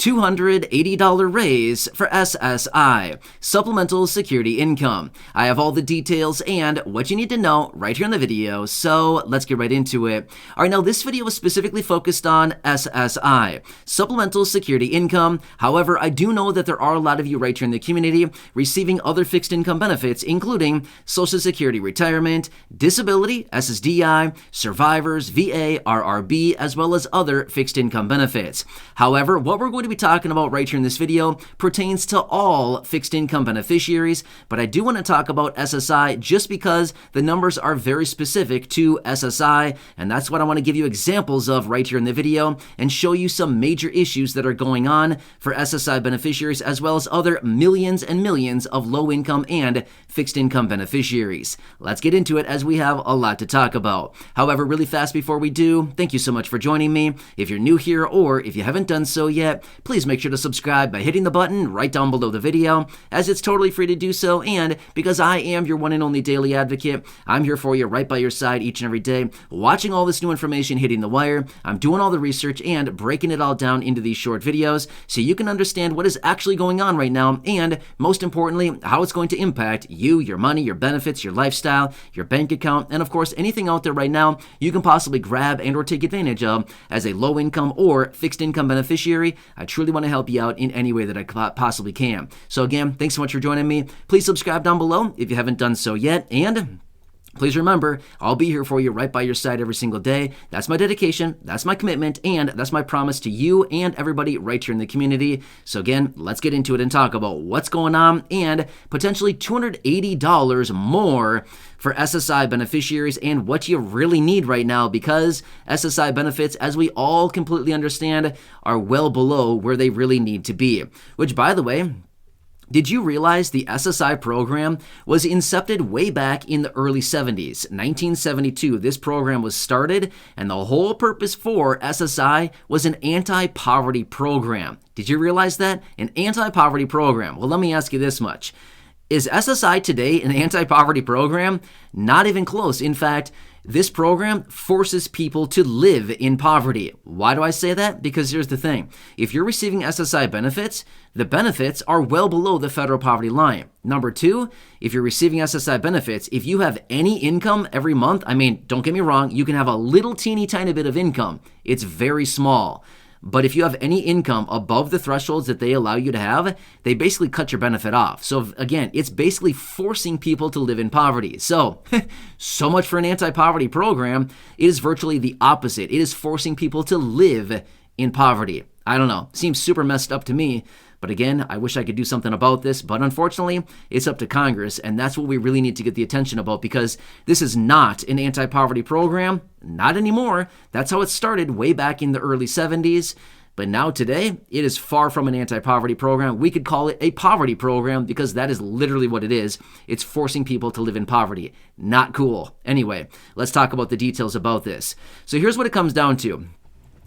$280 raise for SSI, Supplemental Security Income. I have all the details and what you need to know right here in the video, so let's get right into it. Alright, now this video is specifically focused on SSI, Supplemental Security Income. However, I do know that there are a lot of you right here in the community receiving other fixed income benefits, including Social Security Retirement, Disability, SSDI, Survivors, VA, RRB, as well as other fixed income benefits. However, what we're going to be talking about right here in this video pertains to all fixed income beneficiaries, but I do want to talk about SSI just because the numbers are very specific to SSI, and that's what I want to give you examples of right here in the video and show you some major issues that are going on for SSI beneficiaries as well as other millions and millions of low income and fixed income beneficiaries. Let's get into it as we have a lot to talk about. However, really fast before we do, thank you so much for joining me. If you're new here or if you haven't done so yet, please make sure to subscribe by hitting the button right down below the video, as it's totally free to do so, and because I am your one and only daily advocate, I'm here for you right by your side each and every day, watching all this new information hitting the wire. I'm doing all the research and breaking it all down into these short videos so you can understand what is actually going on right now, and most importantly, how it's going to impact you, your money, your benefits, your lifestyle, your bank account, and of course, anything out there right now you can possibly grab and or take advantage of as a low income or fixed income beneficiary. I truly want to help you out in any way that I possibly can. So again, thanks so much for joining me. Please subscribe down below if you haven't done so yet, and please remember, I'll be here for you right by your side every single day. That's my dedication, that's my commitment, and that's my promise to you and everybody right here in the community. So again, let's get into it and talk about what's going on and potentially $280 more for SSI beneficiaries and what you really need right now, because SSI benefits, as we all completely understand, are well below where they really need to be. Which, by the way, did you realize the SSI program was incepted way back in the early 70s? 1972, this program was started, and the whole purpose for SSI was an anti-poverty program. Did you realize that? An anti-poverty program. Well, let me ask you this much. Is SSI today an anti-poverty program? Not even close. In fact, this program forces people to live in poverty. Why do I say that? Because here's the thing. If you're receiving SSI benefits, the benefits are well below the federal poverty line. Number two, if you're receiving SSI benefits, if you have any income every month, I mean, don't get me wrong, you can have a little teeny tiny bit of income. It's very small. But if you have any income above the thresholds that they allow you to have, they basically cut your benefit off. So again, it's basically forcing people to live in poverty. So much for an anti-poverty program. It is virtually the opposite. It is forcing people to live in poverty. I don't know. Seems super messed up to me. But again, I wish I could do something about this, but unfortunately, it's up to Congress, and that's what we really need to get the attention about, because this is not an anti-poverty program. Not anymore. That's how it started way back in the early 70s. But now today, it is far from an anti-poverty program. We could call it a poverty program, because that is literally what it is. It's forcing people to live in poverty. Not cool. Anyway, let's talk about the details about this. So here's what it comes down to.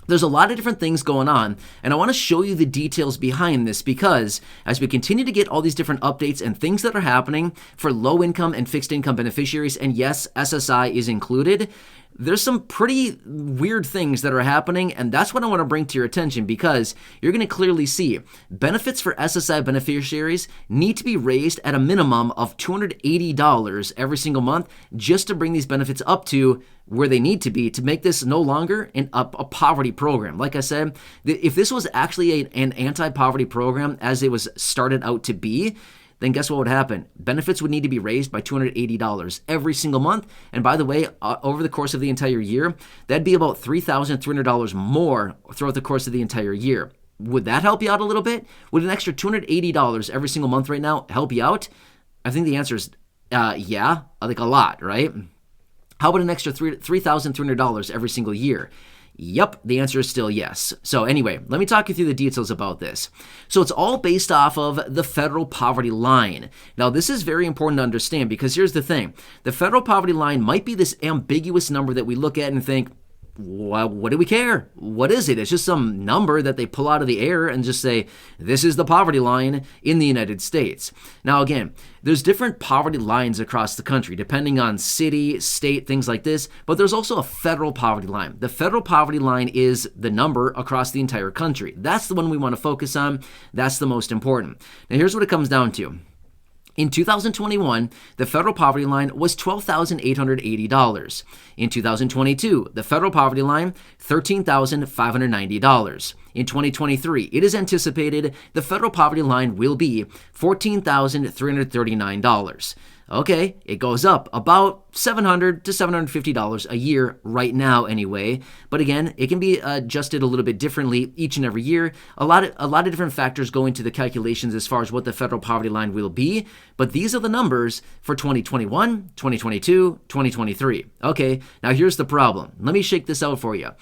There's a lot of different things going on, and I want to show you the details behind this, because as we continue to get all these different updates and things that are happening for low-income and fixed-income beneficiaries, and yes, SSI is included, there's some pretty weird things that are happening, and that's what I want to bring to your attention, because you're going to clearly see benefits for SSI beneficiaries need to be raised at a minimum of $280 every single month just to bring these benefits up to where they need to be to make this no longer a poverty program. Like I said, if this was actually an anti-poverty program as it was started out to be, then guess what would happen? Benefits would need to be raised by $280 every single month. And by the way, over the course of the entire year, that'd be about $3,300 more throughout the course of the entire year. Would that help you out a little bit? Would an extra $280 every single month right now help you out? I think the answer is yeah, like a lot, right? How about an extra $3,300 every single year? Yep, the answer is still yes. So anyway, let me talk you through the details about this. So it's all based off of the federal poverty line. Now, this is very important to understand, because here's the thing. The federal poverty line might be this ambiguous number that we look at and think, well, what do we care? What is it? It's just some number that they pull out of the air and just say, this is the poverty line in the United States. Now, again, there's different poverty lines across the country, depending on city, state, things like this, but there's also a federal poverty line. The federal poverty line is the number across the entire country. That's the one we want to focus on. That's the most important. Now, here's what it comes down to. In 2021, the federal poverty line was $12,880. In 2022, the federal poverty line, $13,590. In 2023, it is anticipated the federal poverty line will be $14,339. Okay, it goes up about $700 to $750 a year right now anyway. But again, it can be adjusted a little bit differently each and every year. A lot of different factors go into the calculations as far as what the federal poverty line will be. But these are the numbers for 2021, 2022, 2023. Okay, now here's the problem. Let me shake this out for you.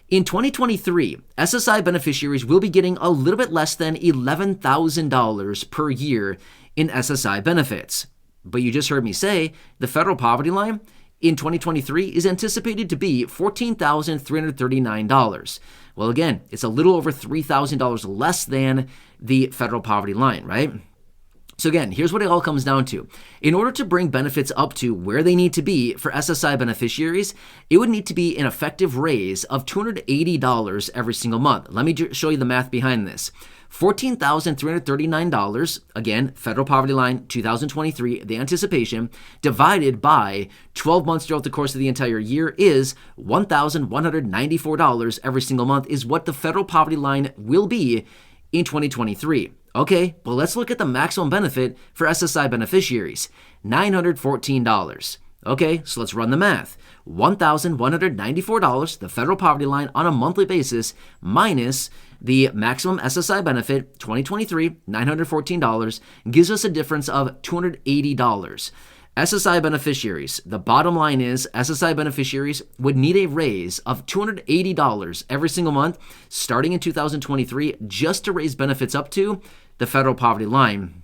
In 2023, SSI beneficiaries will be getting a little bit less than $11,000 per year in SSI benefits. But you just heard me say the federal poverty line in 2023 is anticipated to be $14,339. Well, again, it's a little over $3,000 less than the federal poverty line, right? So again, here's what it all comes down to. In order to bring benefits up to where they need to be for SSI beneficiaries, it would need to be an effective raise of $280 every single month. Let me show you the math behind this. $14,339, again, federal poverty line 2023, the anticipation, divided by 12 months throughout the course of the entire year is $1,194 every single month is what the federal poverty line will be in 2023. Okay, well, let's look at the maximum benefit for SSI beneficiaries, $914. Okay, so let's run the math. $1,194, the federal poverty line on a monthly basis, minus the maximum SSI benefit, 2023, $914, gives us a difference of $280. SSI beneficiaries, the bottom line is SSI beneficiaries would need a raise of $280 every single month starting in 2023 just to raise benefits up to the federal poverty line.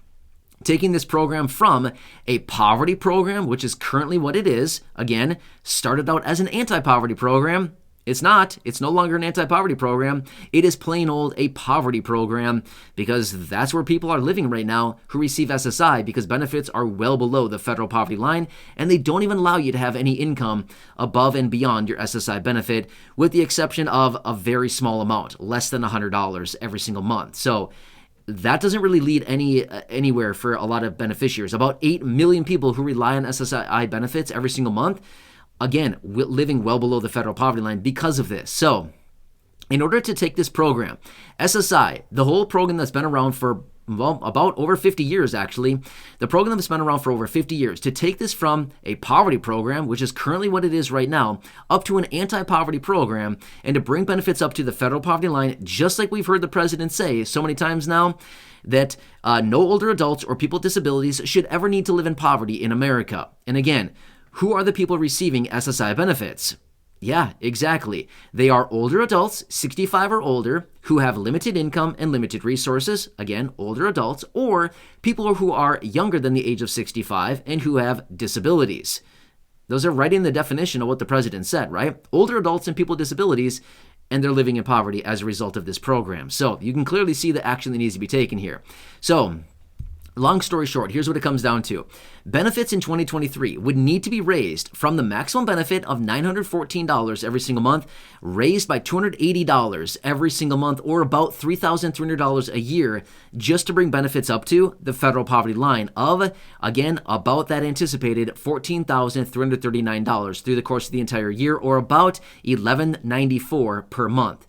Taking this program from a poverty program, which is currently what it is, again, started out as an anti-poverty program. It's not. It's no longer an anti-poverty program. It is plain old a poverty program because that's where people are living right now who receive SSI because benefits are well below the federal poverty line and they don't even allow you to have any income above and beyond your SSI benefit with the exception of a very small amount, less than $100 every single month. So that doesn't really lead anywhere for a lot of beneficiaries. About 8 million people who rely on SSI benefits every single month, again, living well below the federal poverty line because of this. So in order to take this program, SSI, the whole program that's been around for about over 50 years, actually, the program that's been around for over 50 years, to take this from a poverty program, which is currently what it is right now, up to an anti-poverty program, and to bring benefits up to the federal poverty line, just like we've heard the president say so many times now, that no older adults or people with disabilities should ever need to live in poverty in America. And again, who are the people receiving SSI benefits? Yeah, exactly. They are older adults, 65 or older, who have limited income and limited resources, again, older adults, or people who are younger than the age of 65 and who have disabilities. Those are right in the definition of what the president said, right? Older adults and people with disabilities, and they're living in poverty as a result of this program. So you can clearly see the action that needs to be taken here. So, long story short, here's what it comes down to. Benefits in 2023 would need to be raised from the maximum benefit of $914 every single month, raised by $280 every single month, or about $3,300 a year, just to bring benefits up to the federal poverty line of, again, about that anticipated $14,339 through the course of the entire year, or about $1,194 per month.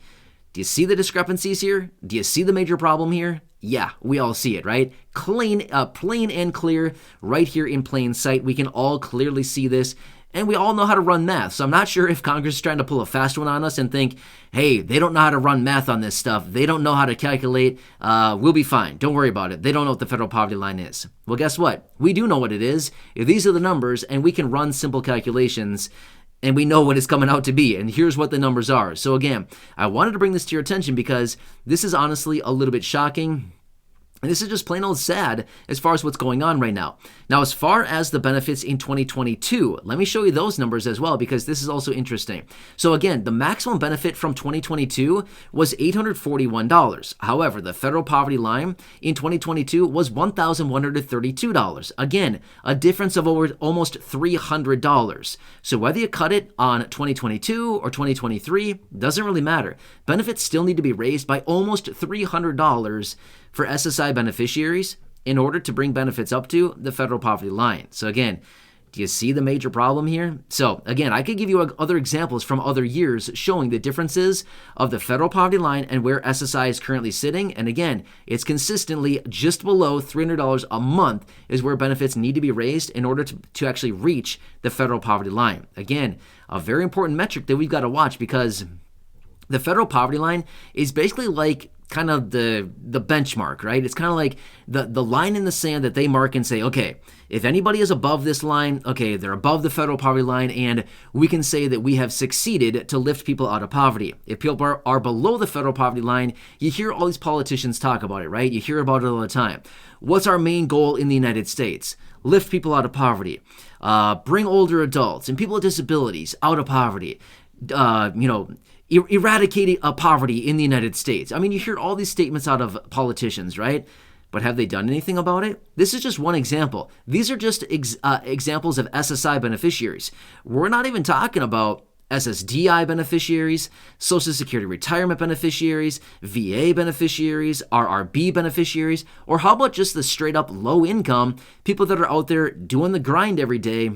Do you see the discrepancies here? Do you see the major problem here? Yeah, we all see it, right? Plain and clear, right here in plain sight. We can all clearly see this, and we all know how to run math. So I'm not sure if Congress is trying to pull a fast one on us and think, hey, they don't know how to run math on this stuff. They don't know how to calculate. We'll be fine. Don't worry about it. They don't know what the federal poverty line is. Well, guess what? We do know what it is. These are the numbers, and we can run simple calculations, and we know what it's coming out to be, and here's what the numbers are. So again, I wanted to bring this to your attention because this is honestly a little bit shocking. And this is just plain old sad as far as what's going on right now. Now, as far as the benefits in 2022, let me show you those numbers as well, because this is also interesting. So again, the maximum benefit from 2022 was $841. However, the federal poverty line in 2022 was $1,132. Again, a difference of over almost $300. So whether you cut it on 2022 or 2023, doesn't really matter. Benefits still need to be raised by almost $300 for SSI beneficiaries in order to bring benefits up to the federal poverty line. So again, do you see the major problem here? So again, I could give you other examples from other years showing the differences of the federal poverty line and where SSI is currently sitting. And again, it's consistently just below $300 a month is where benefits need to be raised in order to actually reach the federal poverty line. Again, a very important metric that we've got to watch, because the federal poverty line is basically like kind of the benchmark, right? It's kind of like the line in the sand that they mark and say, okay, if anybody is above this line, okay, they're above the federal poverty line, and we can say that we have succeeded to lift people out of poverty. If people are below the federal poverty line, you hear all these politicians talk about it, right? You hear about it all the time. What's our main goal in the United States? Lift people out of poverty. Bring older adults and people with disabilities out of poverty. Eradicating poverty in the United States. I mean, you hear all these statements out of politicians, right? But have they done anything about it? This is just one example. These are just examples of SSI beneficiaries. We're not even talking about SSDI beneficiaries, Social Security retirement beneficiaries, VA beneficiaries, RRB beneficiaries, or how about just the straight up low income people that are out there doing the grind every day,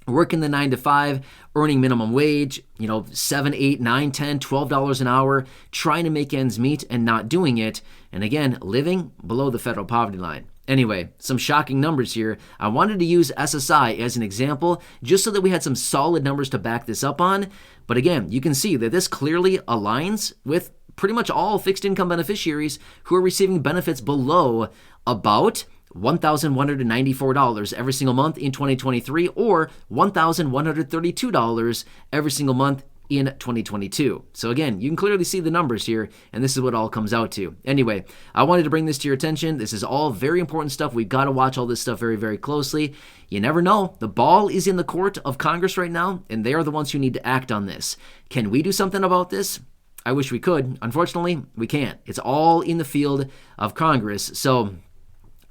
working the 9 to 5, earning minimum wage, $7, $8, $9, $10, $12 an hour, trying to make ends meet and not doing it. And again, living below the federal poverty line. Anyway, some shocking numbers here. I wanted to use SSI as an example just so that we had some solid numbers to back this up on. But again, you can see that this clearly aligns with pretty much all fixed income beneficiaries who are receiving benefits below about $1,194 every single month in 2023, or $1,132 every single month in 2022. So again, you can clearly see the numbers here, and this is what all comes out to. Anyway, I wanted to bring this to your attention. This is all very important stuff. We've got to watch all this stuff very, very closely. You never know. The ball is in the court of Congress right now, and they are the ones who need to act on this. Can we do something about this? I wish we could. Unfortunately, we can't. It's all in the field of Congress. So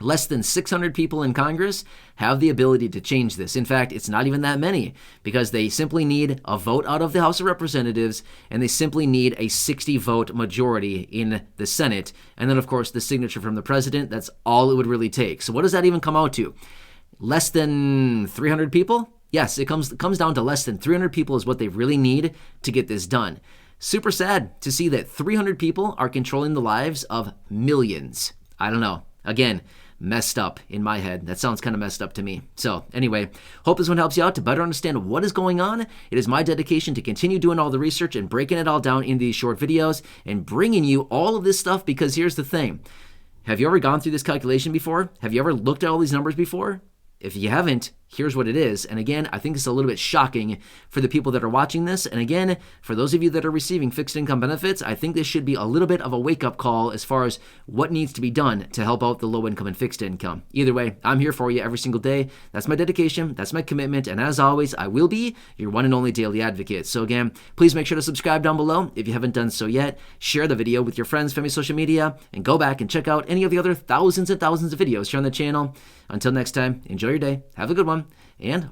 less than 600 people in Congress have the ability to change this. In fact, it's not even that many, because they simply need a vote out of the House of Representatives, and they simply need a 60-vote majority in the Senate. And then, of course, the signature from the president. That's all it would really take. So what does that even come out to? Less than 300 people? Yes, it comes down to less than 300 people is what they really need to get this done. Super sad to see that 300 people are controlling the lives of millions. I don't know. Again, messed up in my head. That sounds kind of messed up to me. So anyway, hope this one helps you out to better understand what is going on. It is my dedication to continue doing all the research and breaking it all down into these short videos and bringing you all of this stuff, because here's the thing. Have you ever gone through this calculation before? Have you ever looked at all these numbers before? If you haven't, here's what it is. And again, I think it's a little bit shocking for the people that are watching this. And again, for those of you that are receiving fixed income benefits, I think this should be a little bit of a wake-up call as far as what needs to be done to help out the low income and fixed income. Either way, I'm here for you every single day. That's my dedication. That's my commitment. And as always, I will be your one and only daily advocate. So again, please make sure to subscribe down below if you haven't done so yet. Share the video with your friends, family, social media, and go back and check out any of the other thousands and thousands of videos here on the channel. Until next time, enjoy your day. Have a good one. And